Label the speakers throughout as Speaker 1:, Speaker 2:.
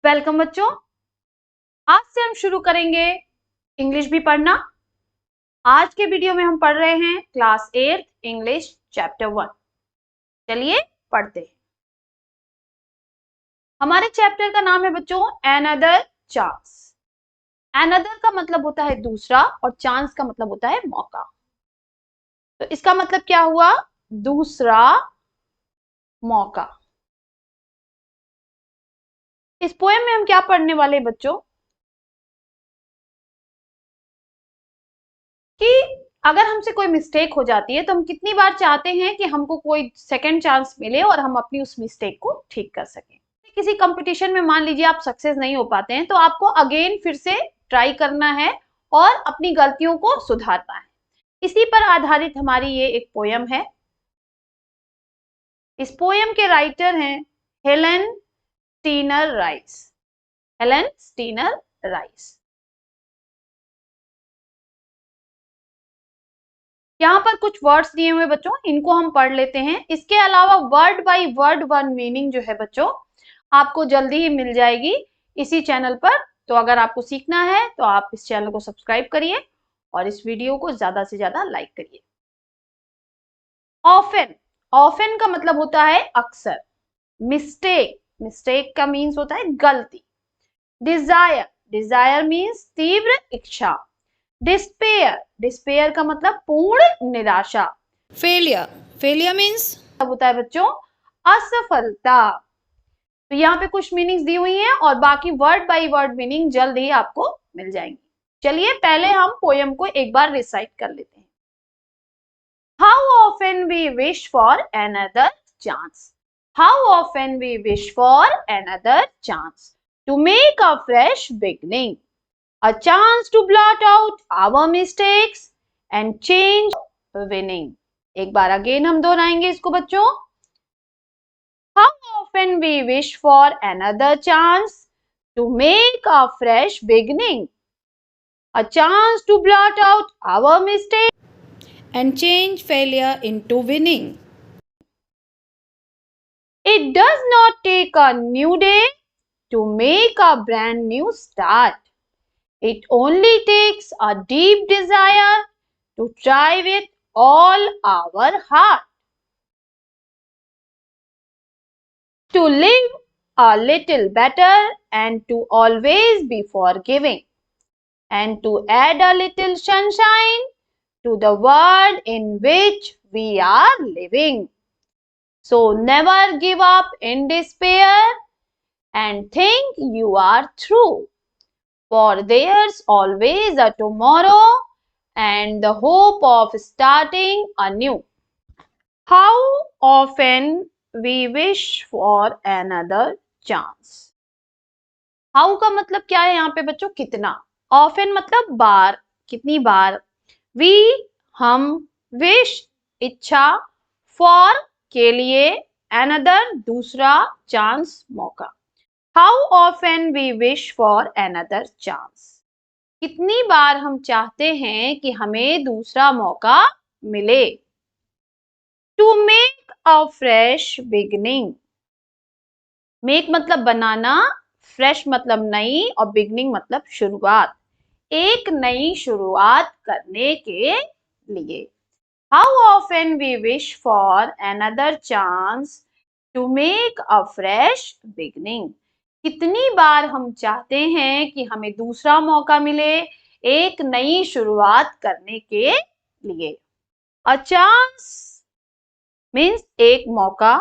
Speaker 1: Welcome बच्चों। आज से हम शुरू करेंगे इंग्लिश भी पढ़ना। आज के वीडियो में हम पढ़ रहे हैं क्लास 8 इंग्लिश चैप्टर 1। चलिए पढ़ते हैं। हमारे चैप्टर का नाम है बच्चों अनदर चांस। अनदर का मतलब होता है दूसरा और चांस का मतलब होता है मौका। तो इसका मतलब क्या हुआ? दूसरा मौका। इस पोएम में हम क्या पढ़ने वाले बच्चों कि अगर हमसे कोई मिस्टेक हो जाती है तो हम कितनी बार चाहते हैं कि हमको कोई सेकंड चांस मिले और हम अपनी उस मिस्टेक को ठीक कर सकें। किसी कंपटीशन में मान लीजिए आप सक्सेस नहीं हो पाते हैं तो आपको अगेन फिर से ट्राई करना है और अपनी गलतियों को सुधारना है। इसी पर आधारित हमारी ये एक पोयम है। इस पोयम के राइटर हैं Helen Steiner rice. Helen Steiner rice. यहाँ पर कुछ वर्ड्स दिए हुए बच्चों, इनको हम पढ़ लेते हैं। इसके अलावा word by word one meaning जो है बच्चों आपको जल्दी ही मिल जाएगी इसी चैनल पर। तो अगर आपको सीखना है तो आप इस चैनल को सब्सक्राइब करिए और इस वीडियो को ज्यादा से ज्यादा लाइक करिए। ऑफन, ऑफन का मतलब होता है अक्सर। मिस्टेक, मिस्टेक का मीन्स होता है गलती। डिजायर, डिजायर मीन्स तीव्र इच्छा। डिस्पेयर, डिस्पेयर का मतलब पूर्ण निराशा।
Speaker 2: फेलियर, फेलियर मीन्स
Speaker 1: होता है बच्चों असफलता। तो यहाँ पे कुछ मीनिंग्स दी हुई हैं और बाकी वर्ड बाय वर्ड मीनिंग जल्द ही आपको मिल जाएंगी। चलिए पहले हम पोयम को एक बार रिसाइट कर लेते हैं। How often we wish for another chance. How often we wish for another chance to make a fresh beginning, a chance to blot out our mistakes and change winning। एक बार again हम दोहराएंगे इसको बच्चों। How often we wish for another chance to make a fresh beginning, a chance to blot out our mistakes
Speaker 2: and change failure into winning.
Speaker 1: It does not take a new day to make a brand new start. It only takes a deep desire to try with all our heart. To live a little better and to always be forgiving and to add a little sunshine to the world in which we are living. So never give up in despair and think you are through. For there's always a tomorrow and the hope of starting anew. How often we wish for another chance. How का मतलब क्या है यहाँ पे बच्चों? कितना। Often मतलब बार, कितनी बार। We हम, wish इच्छा, for के लिए, another दूसरा, chance मौका। How often we wish for another chance. कितनी बार हम चाहते हैं कि हमें दूसरा मौका मिले। To make a fresh beginning. Make मतलब बनाना, fresh मतलब नई और beginning मतलब शुरुआत। एक नई शुरुआत करने के लिए। How often we wish for another chance to make a fresh beginning. कितनी बार हम चाहते हैं कि हमें दूसरा मौका मिले एक नई शुरुआत करने के लिए। A chance मीन्स एक मौका।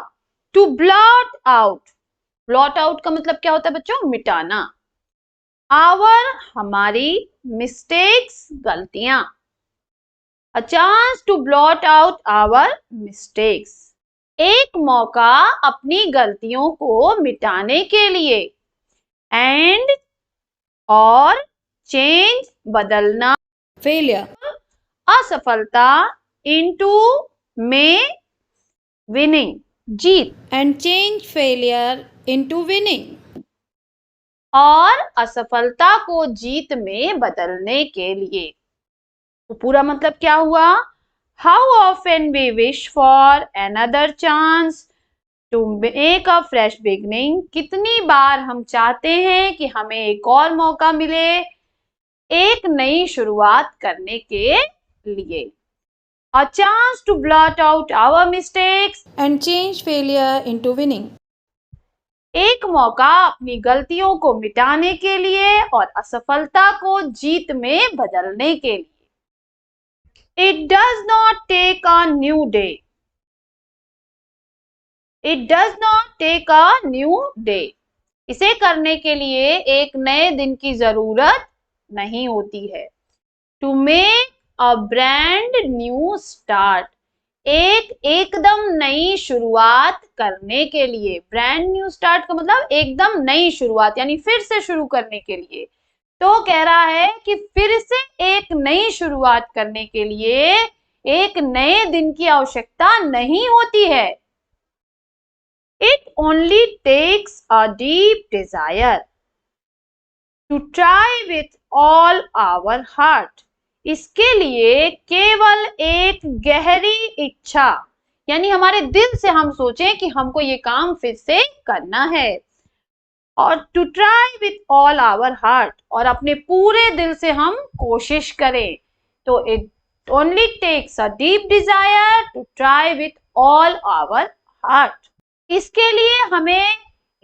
Speaker 1: To blot out, blot out का मतलब क्या होता है बच्चों? मिटाना। आवर हमारी, मिस्टेक्स गलतियां। A chance to blot out our mistakes, एक मौका अपनी गलतियों को मिटाने के लिए। एंड और चेंज बदलना,
Speaker 2: फेलियर
Speaker 1: असफलता, इनटू में winning Jeet,
Speaker 2: and change failure into winning.
Speaker 1: और असफलता को जीत में बदलने के लिए। तो पूरा मतलब क्या हुआ? How often we wish for another chance to make a fresh beginning, कितनी बार हम चाहते हैं कि हमें एक और मौका मिले एक नई शुरुआत करने के लिए। A chance to blot out our mistakes,
Speaker 2: and change failure into winning.
Speaker 1: एक मौका अपनी गलतियों को मिटाने के लिए और असफलता को जीत में बदलने के लिए। It does not take a new day. It does not take a new day. इसे करने के लिए एक नए दिन की जरूरत नहीं होती है। To make a brand new start, एक एकदम नई शुरुआत करने के लिए। ब्रांड न्यू स्टार्ट का मतलब एकदम नई शुरुआत, यानी फिर से शुरू करने के लिए। तो कह रहा है कि फिर से एक नई शुरुआत करने के लिए एक नए दिन की आवश्यकता नहीं होती है। It only takes a deep desire to try with all our heart. इसके लिए केवल एक गहरी इच्छा, यानी हमारे दिल से हम सोचें कि हमको ये काम फिर से करना है, और to try with all our heart, और अपने पूरे दिल से हम कोशिश करें। तो it only takes a deep desire to try with all our heart. इसके लिए हमें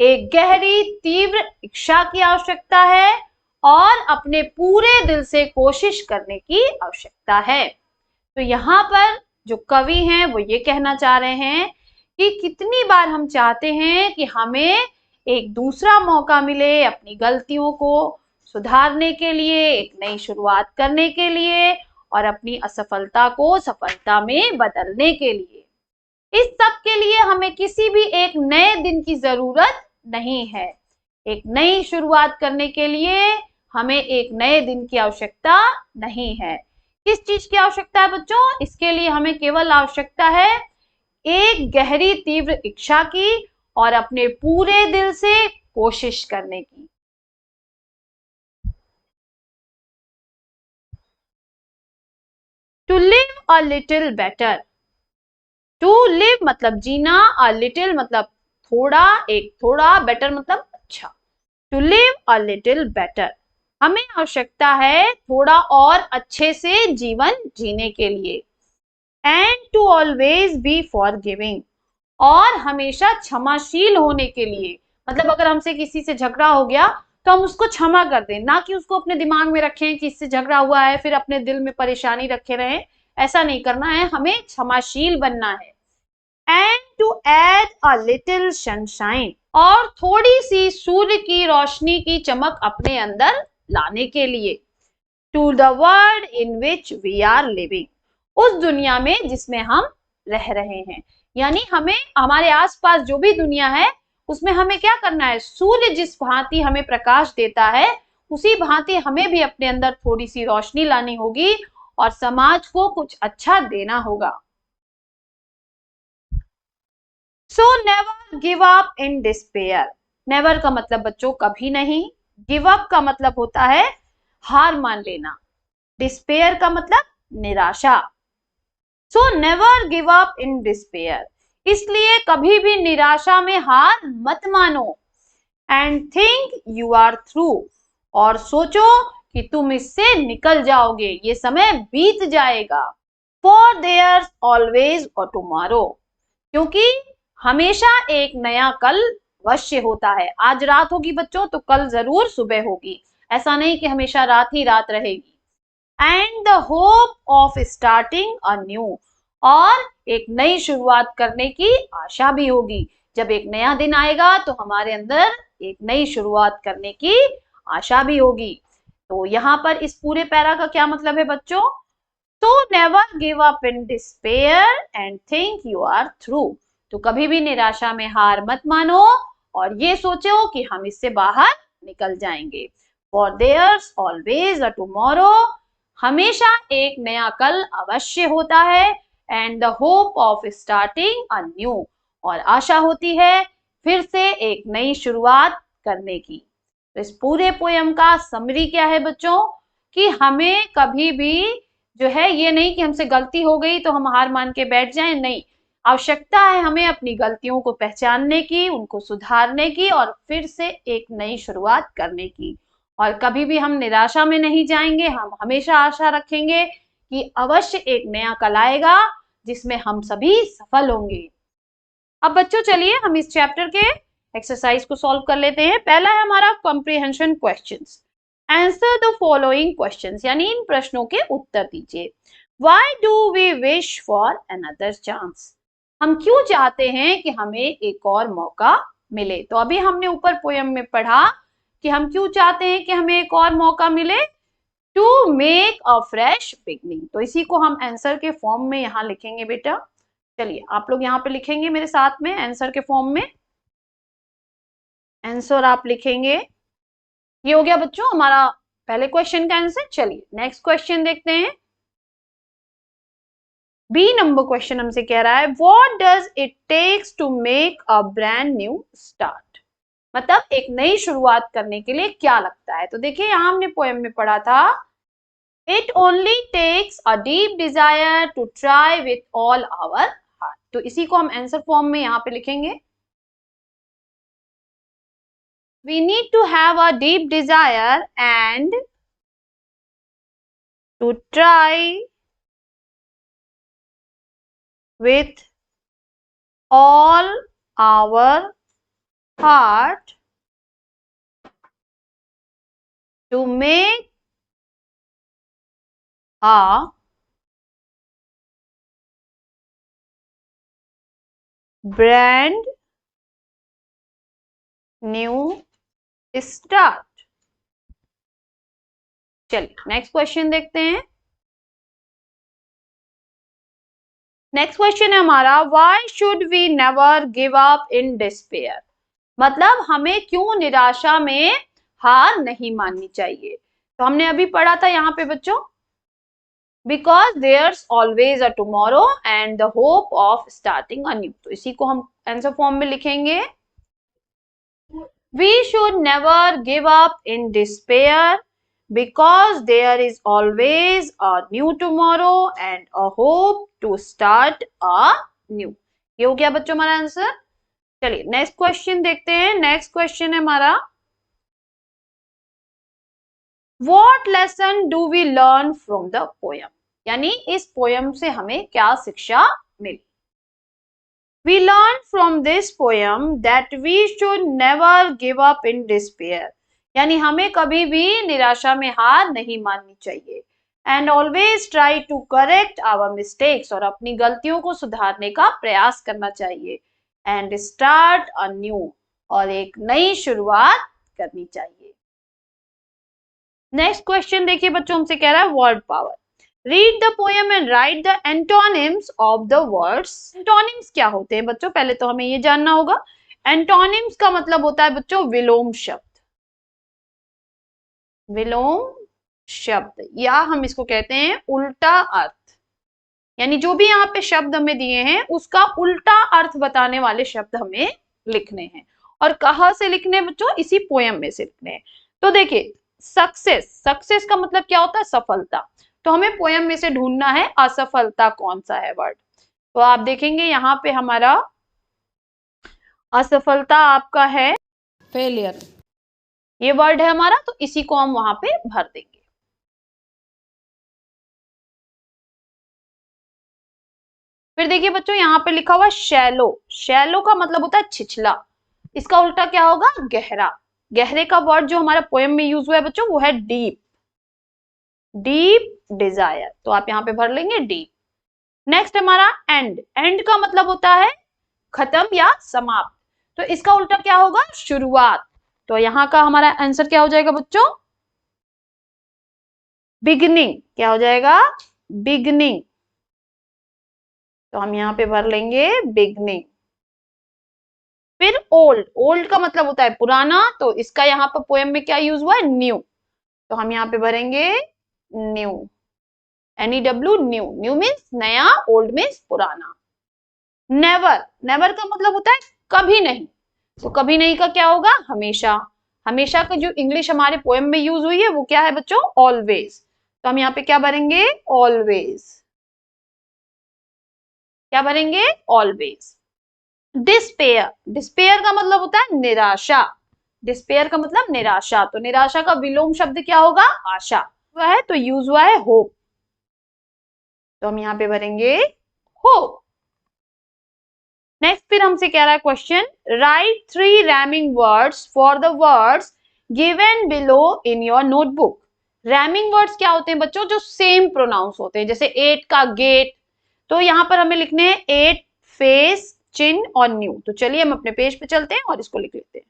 Speaker 1: एक गहरी तीव्र इच्छा की आवश्यकता है और अपने पूरे दिल से कोशिश करने की आवश्यकता है। तो यहाँ पर जो कवि हैं वो ये कहना चाह रहे हैं कि कितनी बार हम चाहते हैं कि हमें एक दूसरा मौका मिले अपनी गलतियों को सुधारने के लिए, एक नई शुरुआत करने के लिए और अपनी असफलता को सफलता में बदलने के लिए। इस सब के लिए हमें किसी भी एक नए दिन की जरूरत नहीं है। एक नई शुरुआत करने के लिए हमें एक नए दिन की आवश्यकता नहीं है। किस चीज की आवश्यकता है बच्चों? इसके लिए हमें केवल आवश्यकता है एक गहरी तीव्र इच्छा की और अपने पूरे दिल से कोशिश करने की। To live a little better, to live मतलब जीना, अ लिटिल मतलब थोड़ा, एक थोड़ा, बेटर मतलब अच्छा। To live a little better, हमें आवश्यकता है थोड़ा और अच्छे से जीवन जीने के लिए। And to always be forgiving, और हमेशा क्षमाशील होने के लिए। मतलब अगर हमसे किसी से झगड़ा हो गया तो हम उसको क्षमा कर दें, ना कि उसको अपने दिमाग में रखें कि इससे झगड़ा हुआ है फिर अपने दिल में परेशानी रखे रहें। ऐसा नहीं करना है, हमें क्षमाशील बनना है। And to add a little sunshine, और थोड़ी सी सूर्य की रोशनी की चमक अपने अंदर लाने के लिए। To the world in which we are living, उस दुनिया में जिसमें हम रह रहे हैं। यानी हमें हमारे आसपास जो भी दुनिया है उसमें हमें क्या करना है? सूर्य जिस भांति हमें प्रकाश देता है उसी भांति हमें भी अपने अंदर थोड़ी सी रोशनी लानी होगी और समाज को कुछ अच्छा देना होगा। सो never give up in despair, never का मतलब बच्चों कभी नहीं, गिव अप का मतलब होता है हार मान लेना, डिस्पेयर का मतलब निराशा। So never give up in despair, इसलिए कभी भी निराशा में हार मत मानो। And think you are through, और सोचो कि तुम इससे निकल जाओगे, ये समय बीत जाएगा। For their always a tomorrow, क्योंकि हमेशा एक नया कल अवश्य होता है। आज रात होगी बच्चों तो कल जरूर सुबह होगी, ऐसा नहीं कि हमेशा रात ही रात रहेगी। And the hope of starting a new, और एक नई शुरुआत करने की आशा भी होगी। जब एक नया दिन आएगा तो हमारे अंदर एक नई शुरुआत करने की आशा भी होगी। तो यहाँ पर इस पूरे पैरा का क्या मतलब है बच्चों? तो never give up in despair and think you are through, तो कभी भी निराशा में हार मत मानो और ये सोचो कि हम इससे बाहर निकल जाएंगे। For there's always a tomorrow, हमेशा एक नया कल अवश्य होता है। And the hope of starting a new, और आशा होती है फिर से एक नई शुरुआत करने की। तो इस पूरे पोयम का समरी क्या है बच्चों? कि हमें कभी भी जो है ये नहीं कि हमसे गलती हो गई तो हम हार मान के बैठ जाएं, नहीं, आवश्यकता है हमें अपनी गलतियों को पहचानने की, उनको सुधारने की और फिर से एक नई शुरुआत करने की। और कभी भी हम निराशा में नहीं जाएंगे, हम हमेशा आशा रखेंगे कि अवश्य एक नया कल आएगा जिसमें हम सभी सफल होंगे। अब बच्चों चलिए हम इस चैप्टर के एक्सरसाइज को सॉल्व कर लेते हैं। पहला है हमारा comprehension questions. Answer the following questions, यानी इन प्रश्नों के उत्तर दीजिए। Why do we wish for another chance? हम क्यों चाहते हैं कि हमें एक और मौका मिले? तो अभी हमने ऊपर पोयम में पढ़ा कि हम क्यों चाहते हैं कि हमें एक और मौका मिले, to make a fresh beginning. तो इसी को हम आंसर के फॉर्म में यहाँ लिखेंगे बेटा। चलिए आप लोग यहाँ पे लिखेंगे मेरे साथ में आंसर के फॉर्म में। आंसर आप लिखेंगे, ये हो गया बच्चों हमारा पहले क्वेश्चन का आंसर। चलिए नेक्स्ट क्वेश्चन देखते हैं। बी नंबर क्वेश्चन हमसे कह रहा है what does it takes to make a brand new start? मतलब एक नई शुरुआत करने के लिए क्या लगता है? तो देखिए यहां हमने पोएम में पढ़ा था it only takes a deep desire to try with all our heart. तो इसी को हम आंसर फॉर्म में यहाँ पे लिखेंगे। We need to have a deep desire and to try with all our heart to make a brand new start। चलिए next question देखते हैं। नेक्स्ट क्वेश्चन है हमारा why should we never give up in despair? मतलब हमें क्यों निराशा में हार नहीं माननी चाहिए? तो हमने अभी पढ़ा था यहाँ पे बच्चों because there's always a tomorrow and the hope of starting anew। तो इसी को हम आंसर फॉर्म में लिखेंगे। We should never give up in despair because there is always a new tomorrow and a hope to start anew। ये हो गया बच्चों हमारा आंसर। चलिए नेक्स्ट क्वेश्चन देखते हैं। नेक्स्ट क्वेश्चन है हमारा What lesson do we learn from the poem? यानी इस पोयम से हमें क्या शिक्षा मिली? We learn from this poem that we should never give up in despair। यानी हमें कभी भी निराशा में हार नहीं माननी चाहिए। And always try to correct our mistakes, और अपनी गलतियों को सुधारने का प्रयास करना चाहिए। And start anew, और एक नई शुरुआत करनी चाहिए। नेक्स्ट क्वेश्चन देखिए बच्चों हमसे कह रहा है word power. Read the poem and right the antonyms of the words. Antonyms क्या होते हैं बच्चों? पहले तो हमें ये जानना होगा। एंटोनिम्स का मतलब होता है बच्चों विलोम शब्द। विलोम शब्द, या हम इसको कहते हैं उल्टा अर्थ। यानी जो भी यहाँ पे शब्द हमें दिए हैं उसका उल्टा अर्थ बताने वाले शब्द हमें लिखने हैं। और कहाँ से लिखने हैं बच्चों? इसी पोएम में से लिखने हैं। तो देखिए सक्सेस, सक्सेस का मतलब क्या होता है? सफलता। तो हमें पोएम में से ढूंढना है असफलता कौन सा है वर्ड। तो आप देखेंगे यहाँ पे हमारा असफलता आपका है
Speaker 2: failure,
Speaker 1: ये वर्ड है हमारा, तो इसी को हम वहां पे भर देंगे। फिर देखिए बच्चों यहाँ पे लिखा हुआ शैलो। शैलो का मतलब होता है छिछला। इसका उल्टा क्या होगा? गहरा। गहरे का वर्ड जो हमारा पोएम में यूज हुआ है बच्चों वो है डीप। डीप डिजायर, तो आप यहाँ पे भर लेंगे डीप। नेक्स्ट हमारा एंड। एंड का मतलब होता है खत्म या समाप्त। तो इसका उल्टा क्या होगा? शुरुआत। तो यहाँ का हमारा आंसर क्या हो जाएगा बच्चों? बिगनिंग। क्या हो जाएगा? बिगनिंग। तो हम यहाँ पे भर लेंगे बिगनिंग। फिर ओल्ड। ओल्ड का मतलब होता है पुराना, तो इसका यहाँ पर पोएम में क्या यूज हुआ है? न्यू। तो हम यहाँ पे भरेंगे new. NEW, new. New means नया, ओल्ड मीन्स पुराना। नेवर। नेवर का मतलब होता है कभी नहीं। तो कभी नहीं का क्या होगा? हमेशा। हमेशा का जो इंग्लिश हमारे पोएम में यूज हुई है वो क्या है बच्चों? ऑलवेज। तो हम यहाँ पे क्या भरेंगे? ऑलवेज। क्या भरेंगे? ऑलवेज। डिस्पेयर, डिस्पेयर का मतलब होता है निराशा, डिस्पेयर का मतलब निराशा, तो निराशा का विलोम शब्द क्या होगा? आशा हुआ है, तो यूज हुआ है होप, तो हम यहाँ पे भरेंगे होप। नेक्स्ट फिर हमसे कह रहा है question, right 3 rhyming words for the words given below in your notebook. Rhyming words क्या होते हैं बच्चों? जो सेम प्रोनाउंस होते हैं, जैसे एट का गेट, तो यहां पर हमें लिखने हैं एट, फेस, चिन और न्यू। तो चलिए हम अपने पेज पे चलते हैं और इसको लिख लेते हैं।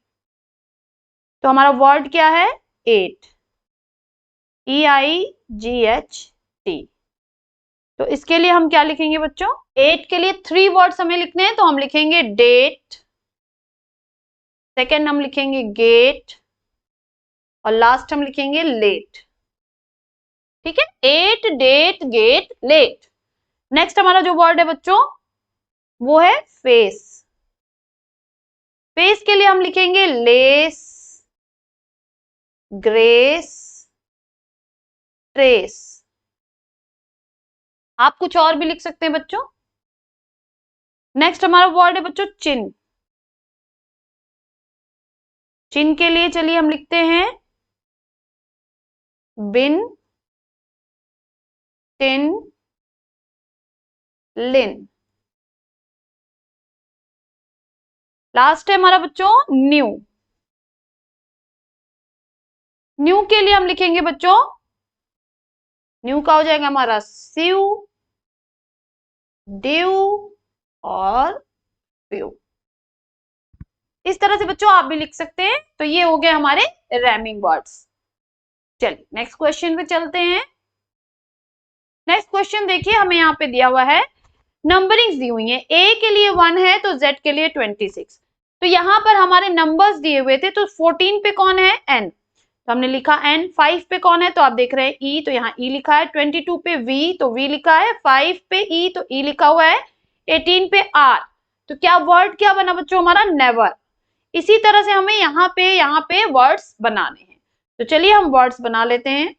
Speaker 1: तो हमारा वर्ड क्या है? Eight, EIGHT। तो इसके लिए हम क्या लिखेंगे बच्चों? एट के लिए 3 वर्ड्स हमें लिखने हैं, तो हम लिखेंगे डेट, सेकेंड हम लिखेंगे गेट और लास्ट हम लिखेंगे लेट। ठीक है, eight, date, gate, late. Next हमारा जो वर्ड है बच्चों वो है फेस। फेस के लिए हम लिखेंगे लेस, ग्रेस, ट्रेस। आप कुछ और भी लिख सकते हैं बच्चों। नेक्स्ट हमारा वर्ड है बच्चों चिन। चिन के लिए चलिए हम लिखते हैं बिन, टिन, लिन। लास्ट है हमारा बच्चों न्यू। न्यू के लिए हम लिखेंगे बच्चों, न्यू का हो जाएगा हमारा स्यू, ड्यू और फ्यू। इस तरह से बच्चों आप भी लिख सकते हैं। तो ये हो गए हमारे रैमिंग वर्ड्स। चलिए नेक्स्ट क्वेश्चन पे चलते हैं। नेक्स्ट क्वेश्चन देखिए, हमें यहाँ पे दिया हुआ है, नंबरिंग दी हुई है, ए के लिए 1 है तो जेड के लिए 26। तो यहाँ पर हमारे नंबर्स दिए हुए थे, तो 14 पे कौन है? एन, तो हमने लिखा एन। 5 पे कौन है? तो आप देख रहे हैं ई, तो यहाँ ई लिखा है। 22 पे वी, तो वी लिखा है। 5 पे ई, तो ई लिखा हुआ है। 18 पे आर, तो क्या वर्ड क्या बना बच्चों हमारा? नेवर। इसी तरह से हमें यहाँ पे वर्ड्स बनाने हैं, तो चलिए हम वर्ड्स बना लेते हैं।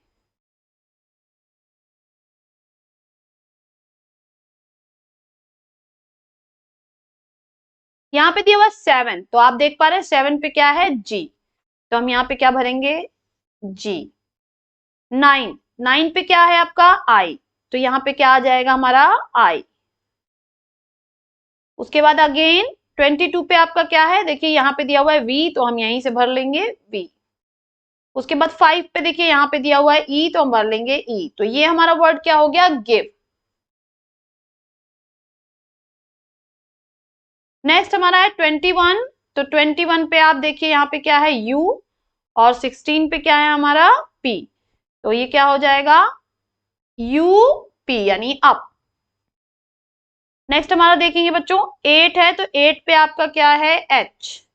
Speaker 1: यहाँ पे दिया हुआ 7, तो आप देख पा रहे हैं 7 पे क्या है? जी, तो हम यहाँ पे क्या भरेंगे? जी। 9, 9 पे क्या है आपका? आई, तो यहाँ पे क्या आ जाएगा हमारा? आई। उसके बाद अगेन 22 पे आपका क्या है? देखिए यहाँ पे दिया हुआ है वी, तो हम यहीं से भर लेंगे वी। उसके बाद 5 पे देखिए यहाँ पे दिया हुआ है ई, तो हम भर लेंगे ई। तो ये हमारा वर्ड क्या हो गया? गिव। नेक्स्ट हमारा है 21, तो 21 पे आप देखिए यहाँ पे क्या है? यू, और 16 पे क्या है हमारा? पी, तो ये क्या हो जाएगा? यू पी, यानी अप। नेक्स्ट हमारा देखेंगे बच्चों 8 है, तो 8 पे आपका क्या है? एच,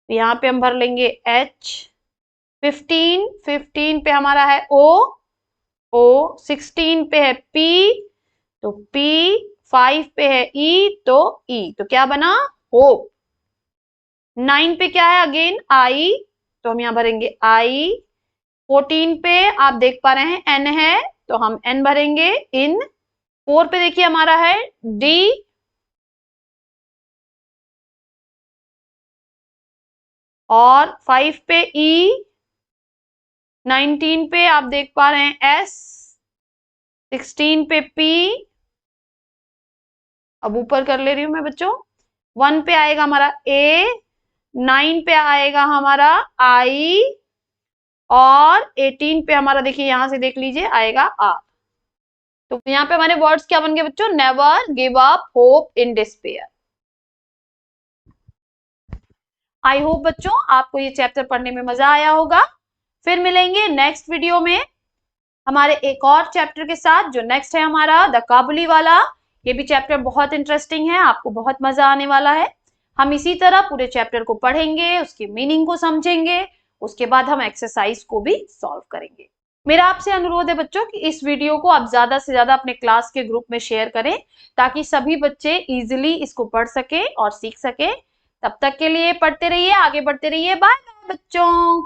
Speaker 1: तो यहाँ पे हम भर लेंगे एच। 15, 15 पे हमारा है ओ, ओ। 16 पे है पी, तो पी। 5 पे है ई, तो ई, तो क्या बना? होप। 9 पे क्या है? अगेन आई, तो हम यहाँ भरेंगे आई। 14 पे आप देख पा रहे हैं एन है, तो हम एन भरेंगे इन। 4 पे देखिए हमारा है डी, और 5 पे ई। 19 पे आप देख पा रहे हैं एस। 16 पे पी, अब ऊपर कर ले रही हूं मैं बच्चों। 1 पे आएगा हमारा ए, 9 पे आएगा हमारा आई, और 18 पे हमारा देखिए यहां से देख लीजिए आएगा आर। तो यहाँ पे हमारे वर्ड्स क्या बन गए बच्चों? Never give up, hope, in despair. I hope बच्चों आपको ये चैप्टर पढ़ने में मजा आया होगा। फिर मिलेंगे नेक्स्ट वीडियो में हमारे एक और चैप्टर के साथ, जो नेक्स्ट है हमारा द काबुली वाला। ये भी चैप्टर बहुत इंटरेस्टिंग है, आपको बहुत मजा आने वाला है। हम इसी तरह पूरे चैप्टर को पढ़ेंगे, उसकी मीनिंग को समझेंगे, उसके बाद हम एक्सरसाइज को भी सॉल्व करेंगे। मेरा आपसे अनुरोध है बच्चों कि इस वीडियो को आप ज्यादा से ज्यादा अपने क्लास के ग्रुप में शेयर करें, ताकि सभी बच्चे इजिली इसको पढ़ सके और सीख सके। तब तक के लिए पढ़ते रहिए, आगे बढ़ते रहिए। बाय बाय बच्चों।